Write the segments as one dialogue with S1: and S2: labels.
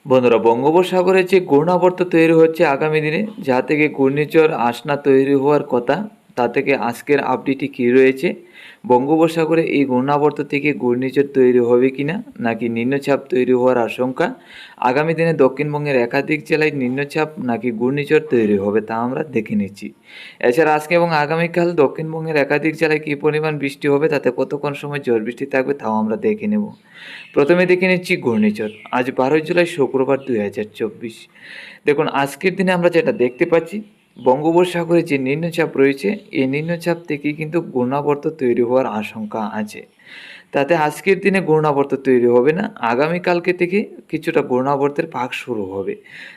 S1: বন্ধুরা, বঙ্গোপসাগরে যে ঘূর্ণাবর্ত তৈরি হচ্ছে আগামী দিনে, যা থেকে ঘূর্ণিঝড় আসনা তৈরি হওয়ার কথা, তা থেকে আজকের আপডেটটি কী রয়েছে? বঙ্গোপসাগরে এই ঘূর্ণাবর্ত থেকে ঘূর্ণিঝড় তৈরি হবে কিনা, নাকি নিম্নচাপ তৈরি হওয়ার আশঙ্কা? আগামী দিনে দক্ষিণবঙ্গের একাধিক জেলায় নিম্নচাপ নাকি ঘূর্ণিঝড় তৈরি হবে, তা আমরা দেখে নিচ্ছি। এছাড়া আজকে এবং আগামীকাল দক্ষিণবঙ্গের একাধিক জেলায় কী পরিমাণ বৃষ্টি হবে, তাতে কতক্ষণ সময় ঝড় বৃষ্টি থাকবে, তাও আমরা দেখে নেব। প্রথমে দেখে নিচ্ছি ঘূর্ণিঝড়। আজ 12 জুলাই শুক্রবার 2024। দেখুন, আজকের দিনে আমরা যেটা দেখতে পাচ্ছি, বঙ্গোপসাগরে যে নিম্নচাপ রয়েছে, এই নিম্নচাপ থেকেই কিন্তু ঘূর্ণাবর্ত তৈরি হওয়ার আশঙ্কা আছে। তাতে আজকের দিনে ঘূর্ণাবর্ত তৈরি হবে না, আগামীকালকে থেকে কিছুটা ঘূর্ণাবর্তের ভাগ শুরু হবে।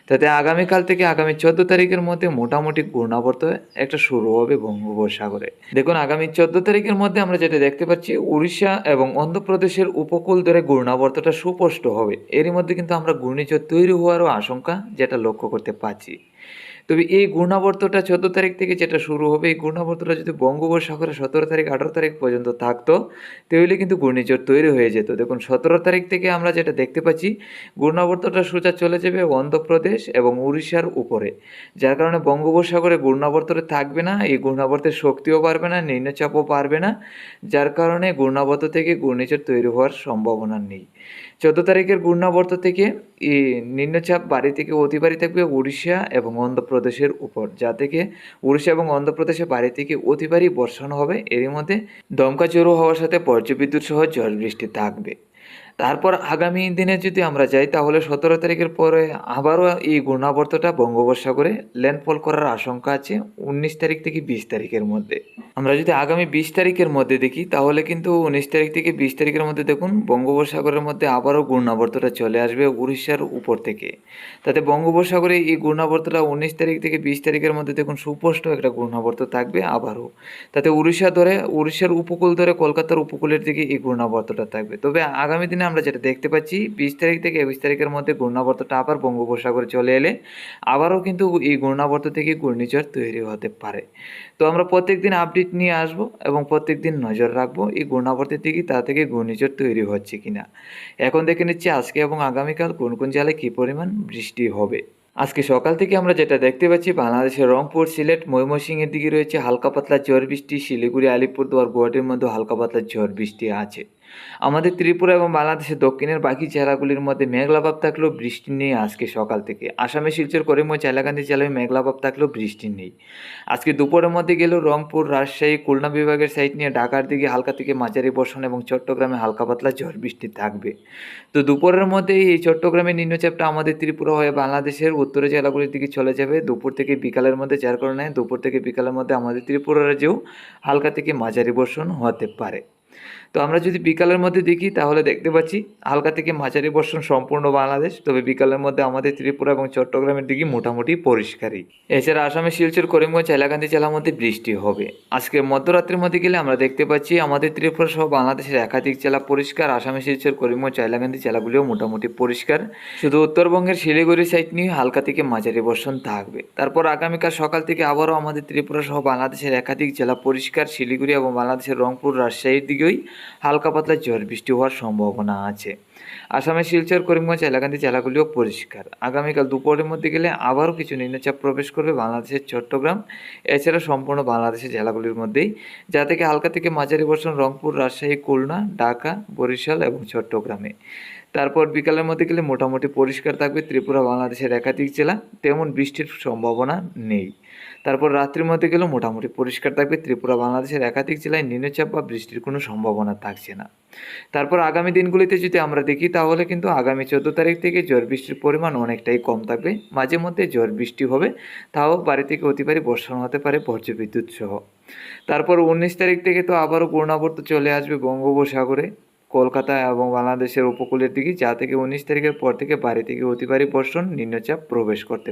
S1: তাতে আগামীকাল থেকে আগামী 14 তারিখের মধ্যে মোটামুটি ঘূর্ণাবর্ত একটা শুরু হবে বঙ্গোপসাগরে। দেখুন, আগামী 14 তারিখের মধ্যে আমরা যেটা দেখতে পাচ্ছি, উড়িষ্যা এবং অন্ধ্রপ্রদেশের উপকূল ধরে ঘূর্ণাবর্তটা সুস্পষ্ট হবে। এরই মধ্যে কিন্তু আমরা ঘূর্ণিঝড় তৈরি হওয়ারও আশঙ্কা যেটা লক্ষ্য করতে পারছি। তবে এই ঘূর্ণাবর্তটা 14 তারিখ থেকে যেটা শুরু হবে, এই ঘূর্ণাবর্তটা যদি বঙ্গোপসাগরে 17 তারিখ 18 তারিখ পর্যন্ত থাকতো, তাহলে কিন্তু ঘূর্ণিঝড় তৈরি হয়ে যেত। দেখুন, 17 তারিখ থেকে আমরা যেটা দেখতে পাচ্ছি, ঘূর্ণাবর্তটা সোজা চলে যাবে অন্ধ্রপ্রদেশ এবং উড়িষ্যার উপরে। যার কারণে বঙ্গোপসাগরে ঘূর্ণাবর্তটা থাকবে না, এই ঘূর্ণাবর্তের শক্তিও বাড়বে না, নিম্নচাপও বাড়বে না। যার কারণে ঘূর্ণাবর্ত থেকে ঘূর্ণিঝড় তৈরি হওয়ার সম্ভাবনা নেই। 14 তারিখের ঘূর্ণাবর্ত থেকে নিম্নচাপ বাড়ি থেকে অতিবাড়ি থাকবে উড়িষ্যা এবং অন্ধ্রপ্রদেশের উপর, যা থেকে উড়িষ্যা এবং অন্ধ্রপ্রদেশে বাড়ি থেকে অতিবারই বর্ষণ হবে। এরই মধ্যে দমকা ঝোড়ো হওয়ার সাথে বজ্রবিদ্যুৎ সহ ঝড় বৃষ্টি থাকবে। তারপর আগামী দিনে যদি আমরা যাই, তাহলে 17 তারিখের পরে আবারও এই ঘূর্ণাবর্তটা বঙ্গোপসাগরে ল্যান্ডফল করার আশঙ্কা আছে 19 তারিখ থেকে 20 তারিখের মধ্যে। আমরা যদি আগামী 20 তারিখের মধ্যে দেখি, তাহলে কিন্তু 19 তারিখ থেকে 20 তারিখের মধ্যে দেখুন বঙ্গোপসাগরের মধ্যে আবারও ঘূর্ণাবর্তটা চলে আসবে উড়িষ্যার উপর থেকে। তাতে বঙ্গোপসাগরে এই ঘূর্ণাবর্তটা 19 তারিখ থেকে 20 তারিখের মধ্যে দেখুন সুস্পষ্ট একটা ঘূর্ণাবর্ত থাকবে আবারও। তাতে উড়িষ্যার উপকূল ধরে কলকাতার উপকূলের দিকে এই ঘূর্ণাবর্তটা থাকবে। তবে আগামী দিনে আমরা যেটা দেখতে পাচ্ছি, 20 তারিখ থেকে 21 তারিখের মধ্যে ঘূর্ণাবর্তটা আবার বঙ্গোপসাগরে চলে এলে আবারও কিন্তু এই ঘূর্ণাবর্ত থেকে ঘূর্ণিঝড় তৈরি হতে পারে। তো আমরা প্রত্যেকদিন আপডেট নিয়ে আসব এবং প্রত্যেকদিন নজর রাখবো এই ঘূর্ণাবর্তের দিকে, তা থেকে ঘূর্ণিঝড় তৈরি হচ্ছে কিনা। এখন দেখে নিচ্ছি আজকে এবং আগামীকাল কোন কোন জেলায় কী পরিমাণ বৃষ্টি হবে। আজকে সকাল থেকে আমরা যেটা দেখতে পাচ্ছি, বাংলাদেশের রংপুর, সিলেট, ময়মনসিংহের দিকে রয়েছে হালকা পাতলা ঝড় বৃষ্টি। শিলিগুড়ি, আলিপুরদুয়ার, গুয়াহাটির মধ্যে হালকা পাতলা ঝড় বৃষ্টি আছে। আমাদের ত্রিপুরা এবং বাংলাদেশের দক্ষিণের বাকি জেলাগুলির মধ্যে মেঘলাভাব থাকলেও বৃষ্টি নেই আজকে সকাল থেকে। আসামে শিলচর, করিমগঞ্জ, হাইলাকান্দি জেলায় মেঘলাভাব থাকলেও বৃষ্টি নেই। আজকে দুপুরের মধ্যে গেলেও রংপুর, রাজশাহী, খুলনা বিভাগের সাইড নিয়ে ঢাকার দিকে হালকা থেকে মাঝারি বর্ষণ এবং চট্টগ্রামে হালকা পাতলা ঝড় বৃষ্টি থাকবে। তো দুপুরের মধ্যে এই চট্টগ্রামের নিম্নচাপটা আমাদের ত্রিপুরা হয়ে বাংলাদেশের উত্তরের জেলাগুলির দিকে চলে যাবে দুপুর থেকে বিকালের মধ্যে, যার কারণে দুপুর থেকে বিকালের মধ্যে আমাদের ত্রিপুরা রাজ্যেও হালকা থেকে মাঝারি বর্ষণ হতে পারে। তো আমরা যদি বিকালের মধ্যে দেখি, তাহলে দেখতে পাচ্ছি হালকা থেকে মাঝারি বর্ষণ সম্পূর্ণ বাংলাদেশ, তবে বিকালের মধ্যে আমাদের ত্রিপুরা এবং চট্টগ্রামের দিকে মোটামুটি পরিষ্কারই। এছাড়া আসামের শিলচর, করিমগঞ্জ, হাইলাকান্দি জেলার মধ্যে বৃষ্টি হবে। আজকে মধ্যরাত্রির মধ্যে গেলে আমরা দেখতে পাচ্ছি আমাদের ত্রিপুরা সহ বাংলাদেশের একাধিক জেলা পরিষ্কার। আসামের শিলচর, করিমগঞ্জ, হাইলাকান্দি জেলাগুলিও মোটামুটি পরিষ্কার। শুধু উত্তরবঙ্গের শিলিগুড়ি সাইড নিয়ে হালকা থেকে মাঝারি বর্ষণ থাকবে। তারপর আগামীকাল সকাল থেকে আবারও আমাদের ত্রিপুরা সহ বাংলাদেশের একাধিক জেলা পরিষ্কার। শিলিগুড়ি এবং বাংলাদেশের রংপুর, রাজশাহীর দিকেই হালকা পাতলা ঝড় বৃষ্টি হওয়ার সম্ভাবনা আছে। আসামের শিলচর, করিমগঞ্জ, হাইলাকান্দি জেলাগুলিও পরিষ্কার। আগামীকাল দুপুরের মধ্যে গেলে আবারও কিছু নিম্নচাপ প্রবেশ করবে বাংলাদেশের চট্টগ্রাম, এছাড়া সম্পূর্ণ বাংলাদেশের জেলাগুলির মধ্যেই, যা থেকে হালকা থেকে মাঝারি বর্ষণ রংপুর, রাজশাহী, খুলনা, ঢাকা, বরিশাল এবং চট্টগ্রামে। তারপর বিকালের মধ্যে গেলে মোটামুটি পরিষ্কার থাকবে ত্রিপুরা, বাংলাদেশের একাধিক জেলা, তেমন বৃষ্টির সম্ভাবনা নেই। তারপর রাত্রির মধ্যে গেলেও মোটামুটি পরিষ্কার থাকবে ত্রিপুরা, বাংলাদেশের একাধিক জেলায় নিম্নচাপ বা বৃষ্টির কোনো সম্ভাবনা থাকছে না। তারপর আগামী দিনগুলিতে যদি আমরা দেখি, তাহলে কিন্তু আগামী 14 তারিখ থেকে ঝড় বৃষ্টির পরিমাণ অনেকটাই কম থাকবে। মাঝে মধ্যে ঝড় বৃষ্টি হবে, তাও বাড়ি থেকে অতিবারই বর্ষণ হতে পারে বজ্রবিদ্যুৎ সহ। তারপর 19 তারিখ থেকে তো আবারও ঘূর্ণাবর্ত চলে আসবে বঙ্গোপসাগরে, কলকাতা এবং বাংলাদেশের উপকূলের দিকে, যা থেকে 19 তারিখের পর থেকে বাড়ি থেকে অতিবারী বর্ষণ, নিম্নচাপ প্রবেশ করতে